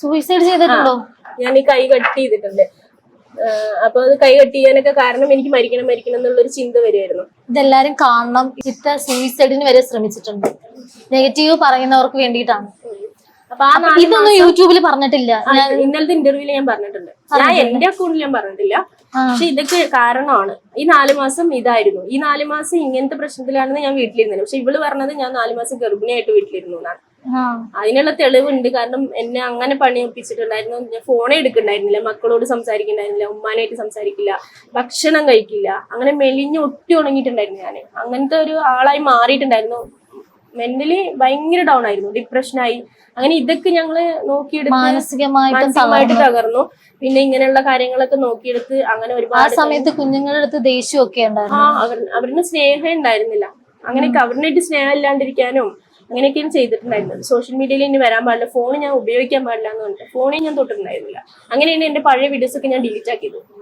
Suicide ചെയ്തിട്ടുണ്ടോ? ഞാൻ ഈ കൈ കട്ട് ചെയ്തിട്ടുണ്ട്. അപ്പൊ അത് കൈ കട്ട് ചെയ്യാനൊക്കെ കാരണം എനിക്ക് മരിക്കണം എന്നുള്ളൊരു ചിന്ത വരുമായിരുന്നു. ഇതെല്ലാരും കാണണം. ചിത്ത സൂയിസൈഡിന് വരെ ശ്രമിച്ചിട്ടുണ്ട്. നെഗറ്റീവ് പറയുന്നവർക്ക് വേണ്ടിയിട്ടാണ്. അപ്പൊ ഇതൊന്നും യൂട്യൂബിൽ പറഞ്ഞിട്ടില്ല. ഇന്നലത്തെ ഇന്റർവ്യൂല് ഞാൻ പറഞ്ഞിട്ടുണ്ട്. ഞാൻ എന്റെ അക്കൗണ്ടിൽ ഞാൻ പറഞ്ഞിട്ടില്ല. പക്ഷെ ഇതൊക്കെ കാരണമാണ്. ഈ 4 മാസം ഇതായിരുന്നു. ഈ 4 മാസം ഇങ്ങനത്തെ പ്രശ്നത്തിലാണെന്ന് ഞാൻ വീട്ടിലിരുന്നത്. പക്ഷെ ഇവള് പറഞ്ഞത് ഞാൻ 4 മാസം ഗർഭിണിയായിട്ട് വീട്ടിലിരുന്നു എന്നാണ്. അതിനുള്ള തെളിവുണ്ട്. കാരണം എന്നെ അങ്ങനെ പണിയൊപ്പിച്ചിട്ടുണ്ടായിരുന്നു. ഞാൻ ഫോണേ എടുക്കണ്ടായിരുന്നില്ല, മക്കളോട് സംസാരിക്കണ്ടായിരുന്നില്ല, ഉമ്മാനായിട്ട് സംസാരിക്കില്ല, ഭക്ഷണം കഴിക്കില്ല. അങ്ങനെ മെലിഞ്ഞ് ഒട്ടി ഉണങ്ങിയിട്ടുണ്ടായിരുന്നു. ഞാൻ അങ്ങനത്തെ ഒരു ആളായി മാറിയിട്ടുണ്ടായിരുന്നു. മെന്റലി ഭയങ്കര ഡൗൺ ആയിരുന്നു, ഡിപ്രഷനായി. അങ്ങനെ ഇതൊക്കെ ഞങ്ങള് നോക്കിയെടുത്ത് മാനസികമായിട്ട് തകർന്നു. പിന്നെ ഇങ്ങനെയുള്ള കാര്യങ്ങളൊക്കെ നോക്കിയെടുത്ത് അങ്ങനെ ഒരുപാട് സമയത്ത് കുഞ്ഞുങ്ങളുടെ അടുത്ത് ദേഷ്യമൊക്കെ ഉണ്ടായിരുന്നു. അവരുടെ സ്നേഹം ഉണ്ടായിരുന്നില്ല. അങ്ങനെയൊക്കെ അവരിനായിട്ട് സ്നേഹം ഇല്ലാണ്ടിരിക്കാനും അങ്ങനെയൊക്കെയാണ് ചെയ്തിട്ടുണ്ടായിരുന്നത്. സോഷ്യൽ മീഡിയയിൽ ഇനി വരാൻ പാടില്ല, ഫോൺ ഞാൻ ഉപയോഗിക്കാൻ പാടില്ല എന്ന് പറഞ്ഞിട്ട് ഫോണിൽ ഞാൻ തൊട്ടിട്ടുണ്ടായിരുന്നില്ല. അങ്ങനെയാണ് എന്റെ പഴയ വീഡിയോസ് ഒക്കെ ഞാൻ ഡിലീറ്റ് ആക്കിയത്.